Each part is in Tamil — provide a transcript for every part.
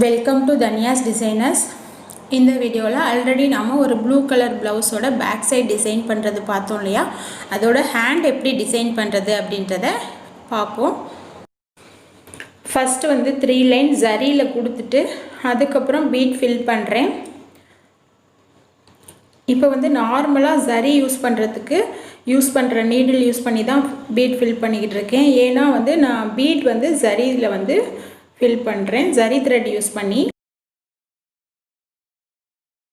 Welcome to Dhanyas designers. இந்த வீடியோல ஆல்ரெடி நாம ஒரு ப்ளூ கலர் ப்ளவுஸோட பேக் சைடு டிசைன் பண்றது பார்த்தோம் இல்லையா, அதோட ஹேண்ட் எப்படி டிசைன் பண்றது அப்படின்றத பாப்போம். ஃபர்ஸ்ட் வந்து 3 லைன் ஜரியில கொடுத்துட்டு அதுக்கு அப்புறம் பீட் ஃபில் பண்றேன். இப்போ வந்து நார்மலா ஜரி யூஸ் பண்ற நீடில் யூஸ் பண்ணி தான் பீட் ஃபில் பண்ணிக்கிட்டு இருக்கேன். ஏனா வந்து நான் பீட் வந்து ஜரியில வந்து ஃபில் பண்றேன், ஜரி த்ரெட் யூஸ் பண்ணி.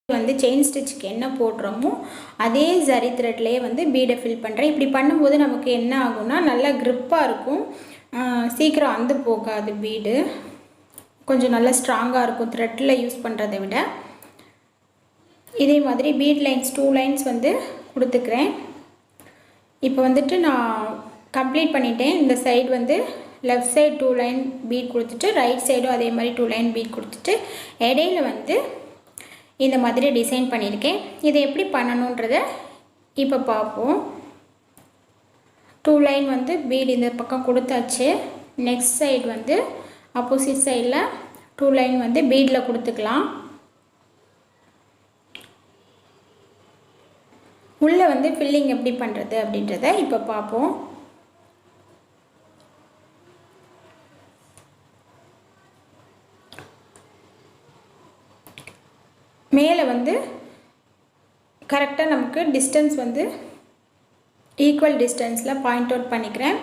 வந்து செயின் ஸ்டிச்சுக்கு என்ன போடுறோமோ அதே ஜரி த்ரெட்லயே வந்து பீடை ஃபில் பண்றேன். இப்படி பண்ணும்போது நமக்கு என்ன ஆகும்னா நல்ல grip-ஆ இருக்கும், சீக்கிரம் அந்து போகாது, பீடு கொஞ்சம் நல்ல ஸ்ட்ராங்கா இருக்கும் த்ரெட்ல யூஸ் பண்றதை விட. இதே மாதிரி பீட் லைன்ஸ் 2 லைன்ஸ் வந்து கொடுத்துக்கிறேன். இப்போ வந்துட்டு நான் கம்ப்ளீட் பண்ணிட்டேன். இந்த சைடு வந்து லெஃப்ட் சைடு 2 லைன் பீட் கொடுத்துட்டு ரைட் சைடும் அதே மாதிரி 2 லைன் பீட் கொடுத்துட்டு இடையில வந்து இந்த மாதிரி டிசைன் பண்ணியிருக்கேன். இதை எப்படி பண்ணணுன்றதை இப்போ பார்ப்போம். 2 லைன் வந்து பீட் இந்த பக்கம் கொடுத்தாச்சு. நெக்ஸ்ட் சைடு வந்து ஆப்போசிட் சைடில் 2 லைன் வந்து பீடில் கொடுத்துக்கலாம். உள்ளே வந்து ஃபில்லிங் எப்படி பண்ணுறது அப்படின்றத இப்போ பார்ப்போம். மேலே வந்து கரெக்டாக நமக்கு டிஸ்டன்ஸ் வந்து ஈக்குவல் டிஸ்டன்ஸில் பாயிண்ட் அவுட் பண்ணிக்கிறேன்.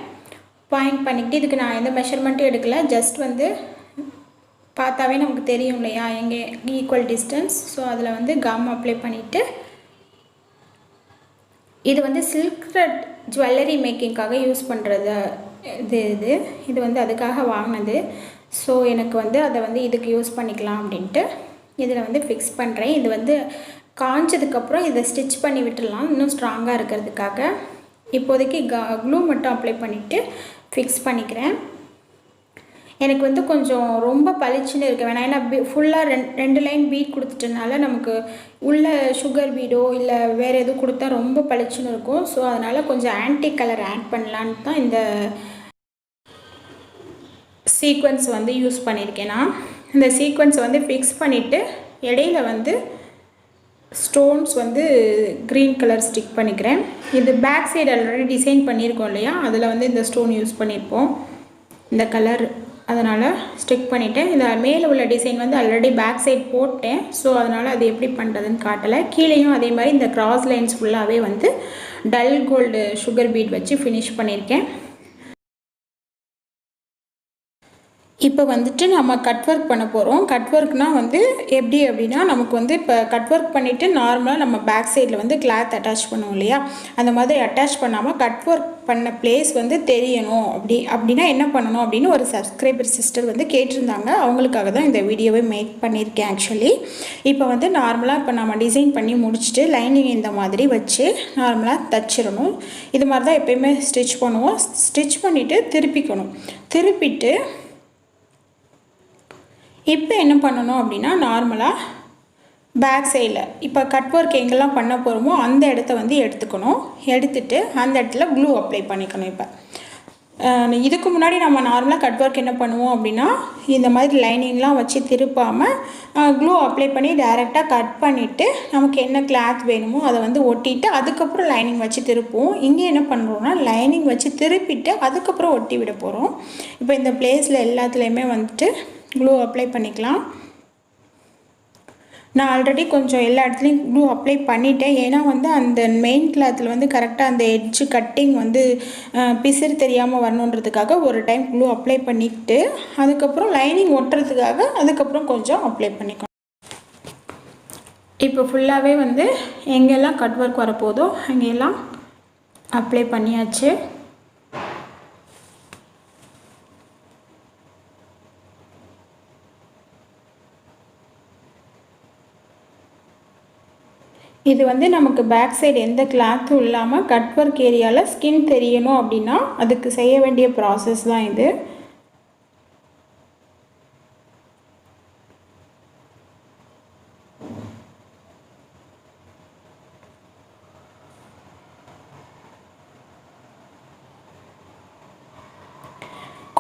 பாயிண்ட் பண்ணிக்கிட்டு இதுக்கு நான் எந்த மெஷர்மெண்ட்டும் எடுக்கல, ஜஸ்ட் வந்து பார்த்தாவே நமக்கு தெரியும் இல்லையா எங்கே ஈக்குவல் டிஸ்டன்ஸ். ஸோ அதில் வந்து கம் அப்ளை பண்ணிவிட்டு, இது வந்து சில்க் த்ரெட் ஜுவல்லரி மேக்கிங்காக யூஸ் பண்ணுறது இது வந்து அதுக்காக வாங்கினது. ஸோ எனக்கு வந்து அதை வந்து இதுக்கு யூஸ் பண்ணிக்கலாம் அப்படின்ட்டு இதில் வந்து ஃபிக்ஸ் பண்ணுறேன். இது வந்து காஞ்சதுக்கப்புறம் இதை ஸ்டிச் பண்ணி விட்டுடலாம் இன்னும் ஸ்ட்ராங்காக இருக்கிறதுக்காக. இப்போதைக்கு க்ளூ மட்டும் அப்ளை பண்ணிவிட்டு ஃபிக்ஸ் பண்ணிக்கிறேன். எனக்கு வந்து கொஞ்சம் ரொம்ப பளிச்சுன்னு இருக்க வேணாம், ஏன்னா ஃபுல்லாக 2 லைன் பீட் கொடுத்துட்டனால நமக்கு உள்ள சுகர் பீடோ இல்லை வேறு எதுவும் கொடுத்தா ரொம்ப பளிச்சுன்னு இருக்கும். ஸோ அதனால் கொஞ்சம் ஆன்டிக் கலர் ஆட் பண்ணலான்னு தான் இந்த சீக்வன்ஸ் வந்து யூஸ் பண்ணியிருக்கேன். நான் இந்த சீக்வன்ஸ் வந்து ஃபிக்ஸ் பண்ணிவிட்டு இடையில வந்து ஸ்டோன்ஸ் வந்து க்ரீன் கலர் ஸ்டிக் பண்ணிக்கிறேன். இது பேக் சைடு ஆல்ரெடி டிசைன் பண்ணியிருக்கோம் இல்லையா, அதில் வந்து இந்த ஸ்டோன் யூஸ் பண்ணியிருப்போம் இந்த கலர், அதனால் ஸ்டிக் பண்ணிவிட்டேன். இந்த மேலே உள்ள டிசைன் வந்து ஆல்ரெடி பேக் சைட் போட்டேன். ஸோ அதனால் அது எப்படி பண்ணுறதுன்னு காட்டலை. கீழேயும் அதே மாதிரி இந்த கிராஸ் லைன்ஸ் ஃபுல்லாகவே வந்து டல் கோல்டு சுகர் பீட் வச்சு ஃபினிஷ் பண்ணியிருக்கேன். இப்போ வந்துட்டு நம்ம கட் ஒர்க் பண்ண போகிறோம். கட் ஒர்க்னால் வந்து எப்படி அப்படின்னா, நமக்கு வந்து இப்போ கட் ஒர்க் பண்ணிவிட்டு நார்மலாக நம்ம பேக் சைடில் வந்து கிளாத் அட்டாச் பண்ணுவோம் இல்லையா, அந்த மாதிரி அட்டாச் பண்ணாமல் கட் ஒர்க் பண்ண பிளேஸ் வந்து தெரியணும். அப்படின்னா என்ன பண்ணணும் அப்படின்னு ஒரு சப்ஸ்கிரைபர் சிஸ்டர் வந்து கேட்டிருந்தாங்க. அவங்களுக்காக தான் இந்த வீடியோவை மேக் பண்ணியிருக்கேன் ஆக்சுவலி. இப்போ வந்து நார்மலாக இப்போ நம்ம டிசைன் பண்ணி முடிச்சுட்டு லைனிங் இந்த மாதிரி வச்சு நார்மலாக தச்சிடணும். இது மாதிரி தான் எப்போயுமே ஸ்டிச் பண்ணுவோம். ஸ்டிச் பண்ணிவிட்டு திருப்பிட்டு இப்போ என்ன பண்ணணும் அப்படின்னா, நார்மலாக பேக் சைடில் இப்போ கட் ஒர்க் எங்கெல்லாம் பண்ண போகிறோமோ அந்த இடத்த வந்து எடுத்துட்டு அந்த இடத்துல க்ளூ அப்ளை பண்ணிக்கணும். இப்போ இதுக்கு முன்னாடி நம்ம நார்மலாக கட் ஒர்க் என்ன பண்ணுவோம் அப்படின்னா, இந்த மாதிரி லைனிங்லாம் வச்சு திருப்பாமல் க்ளூ அப்ளை பண்ணி டைரெக்டாக கட் பண்ணிவிட்டு நமக்கு என்ன கிளாத் வேணுமோ அதை வந்து ஒட்டிட்டு அதுக்கப்புறம் லைனிங் வச்சு திருப்போம். இங்கே என்ன பண்ணுறோன்னா, லைனிங் வச்சு திருப்பிட்டு அதுக்கப்புறம் ஒட்டி விட போகிறோம். இப்போ இந்த பிளேஸில் எல்லாத்துலேயுமே வந்துட்டு க்ளூ அப்ளை பண்ணிக்கலாம். நான் ஆல்ரெடி கொஞ்சம் எல்லா இடத்துலையும் க்ளூ அப்ளை பண்ணிட்டேன். ஏன்னா வந்து அந்த மெயின் கிளாத்தில் வந்து கரெக்டாக அந்த எட்ஜு கட்டிங் வந்து பிசிறு தெரியாமல் வரணுன்றதுக்காக ஒரு டைம் க்ளூ அப்ளை பண்ணிக்கிட்டு அதுக்கப்புறம் லைனிங் ஒட்டுறதுக்காக அதுக்கப்புறம் கொஞ்சம் அப்ளை பண்ணிக்கணும். இப்போ ஃபுல்லாகவே வந்து எங்கெல்லாம் கட் ஒர்க் வரப்போதோ அங்கெல்லாம் அப்ளை பண்ணியாச்சு. இது வந்து நமக்கு பேக் சைடு எந்த கிளாத்தும் இல்லாமல் கட் ஒர்க் ஏரியாவில் ஸ்கின் தெரியணும் அப்படின்னா அதுக்கு செய்ய வேண்டிய ப்ராசஸ் தான் இது.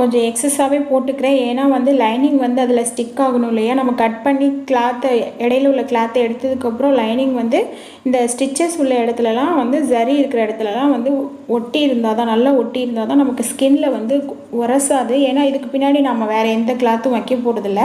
கொஞ்சம் எக்ஸஸாகவே போட்டுக்கிறேன். ஏன்னா வந்து லைனிங் வந்து அதில் ஸ்டிக் ஆகணும் இல்லையா. நம்ம கட் பண்ணி கிளாத்தை இடையில உள்ள கிளாத்தை எடுத்ததுக்கப்புறம் லைனிங் வந்து இந்த ஸ்டிச்சஸ் உள்ள இடத்துலலாம் வந்து ஜரி இருக்கிற இடத்துலலாம் வந்து ஒட்டி இருந்தால் தான், நல்லா ஒட்டி இருந்தால் தான் நமக்கு ஸ்கின்னில் வந்து உரசாது. ஏன்னா இதுக்கு பின்னாடி நம்ம வேறு எந்த கிளாத்தும் வைக்க போகிறதில்ல.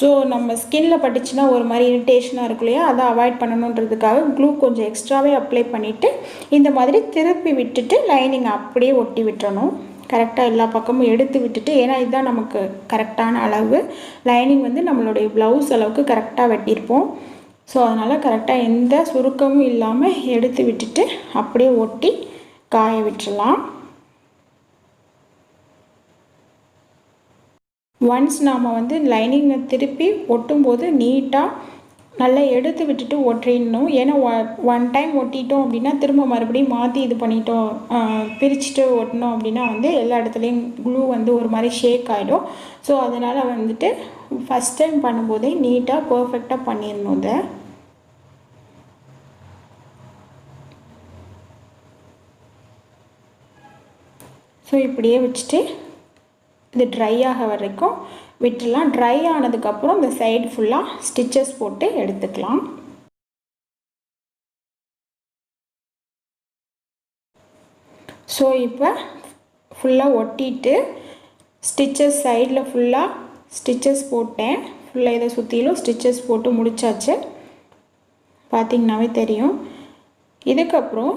ஸோ நம்ம ஸ்கின்னில் பட்டுச்சுன்னா ஒரு மாதிரி இரிட்டேஷனாக இருக்கும் இல்லையா, அதை அவாய்ட் பண்ணணுன்றதுக்காக க்ளூ கொஞ்சம் எக்ஸ்ட்ராவே அப்ளை பண்ணிவிட்டு இந்த மாதிரி திருப்பி விட்டுட்டு லைனிங் அப்படியே ஒட்டி விட்டுறணும். கரெக்டாக எல்லா பக்கமும் எடுத்து விட்டுட்டு, ஏன்னா இதுதான் நமக்கு கரெக்டான அளவு. லைனிங் வந்து நம்மளுடைய ப்ளவுஸ் அளவுக்கு கரெக்டாக வெட்டியிருப்போம். ஸோ அதனால் கரெக்டாக எந்த சுருக்கமும் இல்லாமல் எடுத்து விட்டுட்டு அப்படியே ஒட்டி காய விட்டுடலாம். ஒன்ஸ் நாம் வந்து லைனிங்கை திருப்பி ஒட்டும்போது நீட்டாக நல்லா எடுத்து விட்டுட்டு ஒட்டிடணும். ஏன்னா ஒன் டைம் ஒட்டிட்டோம் அப்படின்னா திரும்ப மறுபடியும் மாற்றி இது பண்ணிட்டோம், பிரிச்சுட்டு ஒட்டினோம் அப்படின்னா வந்து எல்லா இடத்துலையும் க்ளூ வந்து ஒரு மாதிரி ஷேக் ஆகிடும். ஸோ அதனால் வந்துட்டு ஃபஸ்ட் டைம் பண்ணும்போதே நீட்டாக பர்ஃபெக்டாக பண்ணிடணும். இதை ஸோ இப்படியே வச்சுட்டு இது ட்ரை ஆக வரைக்கும் விட்டுடலாம். ட்ரை ஆனதுக்கப்புறம் இந்த சைடு ஃபுல்லாக ஸ்டிச்சஸ் போட்டு எடுத்துக்கலாம். ஸோ இப்போ ஃபுல்லாக ஒட்டிட்டு ஸ்டிச்சஸ் சைடில் ஃபுல்லாக ஸ்டிச்சஸ் போட்டேன். ஃபுல்லாக இதை சுற்றிலும் ஸ்டிச்சஸ் போட்டு முடித்தாச்சு. பார்த்திங்கனாவே தெரியும். இதுக்கப்புறம்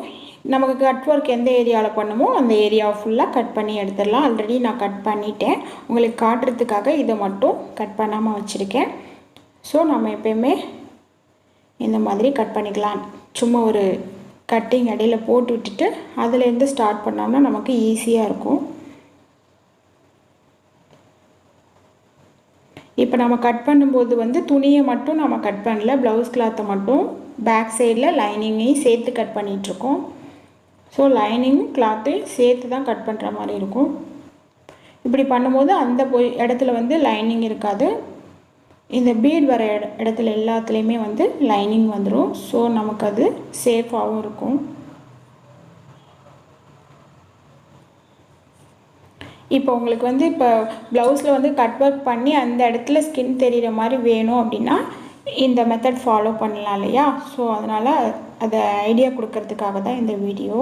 நமக்கு கட் ஒர்க் எந்த ஏரியாவில் பண்ணுமோ அந்த ஏரியாவை ஃபுல்லாக கட் பண்ணி எடுத்துடலாம். ஆல்ரெடி நான் கட் பண்ணிட்டேன், உங்களுக்கு காட்டுறதுக்காக இதை மட்டும் கட் பண்ணாமல் வச்சுருக்கேன். ஸோ நம்ம எப்போயுமே இந்த மாதிரி கட் பண்ணிக்கலாம். சும்மா ஒரு கட்டிங் இடையில் போட்டு விட்டுட்டு அதுலேருந்து ஸ்டார்ட் பண்ணோம்னா நமக்கு ஈஸியாக இருக்கும். இப்போ நம்ம கட் பண்ணும்போது வந்து துணியை மட்டும் நம்ம கட் பண்ணல, ப்ளவுஸ் கிளாத்தை மட்டும் பேக் சைடில் லைனிங்கையும் சேர்த்து கட் பண்ணிகிட்ருக்கோம். ஸோ லைனிங்கும் கிளாத்தையும் சேர்த்து தான் கட் பண்ணுற மாதிரி இருக்கும். இப்படி பண்ணும்போது அந்த இடத்துல வந்து லைனிங் இருக்காது. இந்த பீட் வர இடத்துல எல்லாத்துலேயுமே வந்து லைனிங் வந்துடும். ஸோ நமக்கு அது சேஃபாகவும் இருக்கும். இப்போ உங்களுக்கு வந்து இப்போ ப்ளவுஸில் வந்து கட் ஒர்க் பண்ணி அந்த இடத்துல ஸ்கின் தெரிகிற மாதிரி வேணும் அப்படின்னா இந்த மெத்தட் ஃபாலோ பண்ணலாம் இல்லையா. ஸோ அதனால் அதை ஐடியா கொடுக்கறதுக்காக தான் இந்த வீடியோ.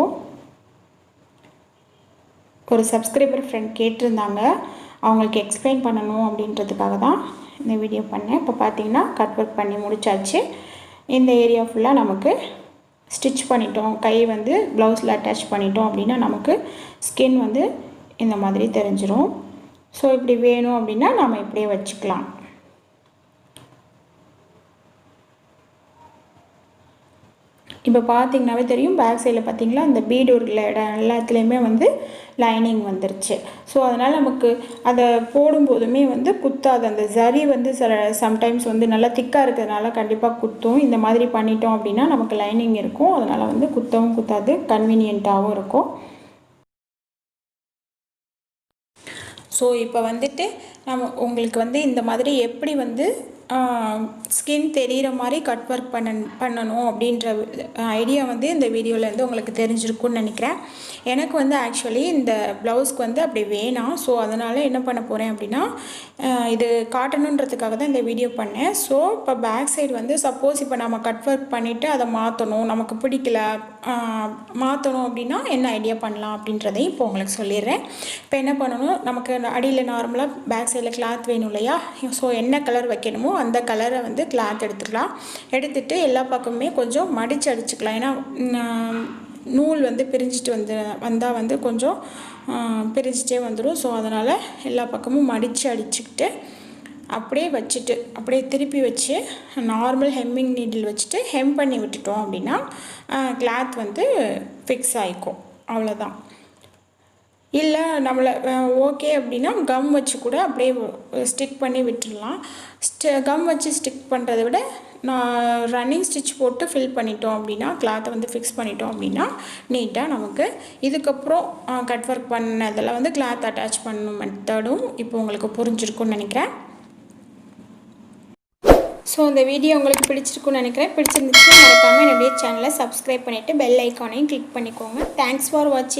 ஒரு சப்ஸ்கிரைபர் ஃப்ரெண்ட் கேட்டிருந்தாங்க, அவங்களுக்கு எக்ஸ்பிளைன் பண்ணணும் அப்படின்றதுக்காக தான் இந்த வீடியோ பண்ணேன். இப்போ பார்த்திங்கன்னா கட் ஒர்க் பண்ணி முடித்தாச்சு. இந்த ஏரியா ஃபுல்லாக நமக்கு ஸ்டிச் பண்ணிட்டோம். கை வந்து ப்ளவுஸில் அட்டாச் பண்ணிட்டோம் அப்படின்னா நமக்கு ஸ்கின் வந்து இந்த மாதிரி தெரிஞ்சிடும். ஸோ இப்படி வேணும் அப்படின்னா நம்ம இப்படியே வச்சுக்கலாம். இப்போ பார்த்திங்கனாவே தெரியும், பேக் சைடில் பார்த்திங்களா இந்த பீடு உள்ள இடம் எல்லாத்துலேயுமே வந்து லைனிங் வந்துருச்சு. ஸோ அதனால் நமக்கு அதை போடும்போதுமே வந்து குத்தாது. அந்த ஜரி வந்து சம்டைம்ஸ் வந்து நல்லா திக்காக இருக்கிறதுனால கண்டிப்பாக குத்தும். இந்த மாதிரி பண்ணிட்டோம் அப்படின்னா நமக்கு லைனிங் இருக்கும். அதனால் வந்து குத்தவும் குத்தாது, கன்வீனியண்ட்டாகவும் இருக்கும். ஸோ இப்போ வந்துட்டு உங்களுக்கு வந்து இந்த மாதிரி எப்படி வந்து ஸ்கின் தெரிகிற மாதிரி கட் ஒர்க் பண்ணணும் அப்படின்ற ஐடியா வந்து இந்த வீடியோவிலேருந்து உங்களுக்கு தெரிஞ்சிருக்குன்னு நினைக்கிறேன். எனக்கு வந்து ஆக்சுவலி இந்த ப்ளவுஸ்க்கு வந்து அப்படி வேணாம். ஸோ அதனால் என்ன பண்ண போகிறேன் அப்படின்னா இது காட்டணுன்றதுக்காக தான் இந்த வீடியோ பண்ணேன். ஸோ இப்போ பேக் சைடு வந்து சப்போஸ் இப்போ நம்ம கட் ஒர்க் பண்ணிவிட்டு அதை மாற்றணும், நமக்கு பிடிக்கல மாற்றணும் அப்படின்னா என்ன ஐடியா பண்ணலாம் அப்படின்றதையும் இப்போ உங்களுக்கு சொல்லிடுறேன். இப்போ என்ன பண்ணணும், நமக்கு அடியில் நார்மலாக பேக் சைடில் கிளாத் வேணும் இல்லையா. ஸோ என்ன கலர் வைக்கணுமோ அந்த கலரை வந்து கிளாத் எடுத்துக்கலாம். எடுத்துகிட்டு எல்லா பக்கமுமே கொஞ்சம் மடித்து அடிச்சுக்கலாம். ஏன்னா நூல் வந்து பிரிஞ்சிட்டு வந்தால் வந்து கொஞ்சம் பிரிஞ்சிட்டே வந்துடும். ஸோ அதனால் எல்லா பக்கமும் மடித்து அடிச்சுக்கிட்டு அப்படியே வச்சுட்டு அப்படியே திருப்பி வச்சு நார்மல் ஹெம்மிங் நீடில் வச்சுட்டு ஹெம் பண்ணி விட்டுட்டோம் அப்படின்னா கிளாத் வந்து ஃபிக்ஸ் ஆகிக்கும். அவ்வளோதான். இல்லை நம்மளை ஓகே அப்படின்னா கம் வச்சு கூட அப்படியே ஸ்டிக் பண்ணி விட்டுடலாம். கம் வச்சு ஸ்டிக் பண்ணுறதை விட நான் ரன்னிங் ஸ்டிச் போட்டு ஃபில் பண்ணிட்டோம் அப்படின்னா கிளாத்தை வந்து ஃபிக்ஸ் பண்ணிட்டோம் அப்படின்னா நீட்டாக நமக்கு இதுக்கப்புறம் கட் ஒர்க் பண்ணதில் வந்து கிளாத் அட்டாச் பண்ணணும் மெத்தடும் இப்போ உங்களுக்கு புரிஞ்சிருக்குன்னு நினைக்கிறேன். ஸோ இந்த வீடியோ உங்களுக்கு பிடிச்சிருக்குன்னு நினைக்கிறேன். பிடிச்சிருந்துச்சுன்னா மறக்காமல் என்னுடைய சேனலை சப்ஸ்கிரைப் பண்ணிவிட்டு பெல் ஐக்கானையும் கிளிக் பண்ணிக்கோங்க. தேங்க்ஸ் ஃபார் வாட்சிங்.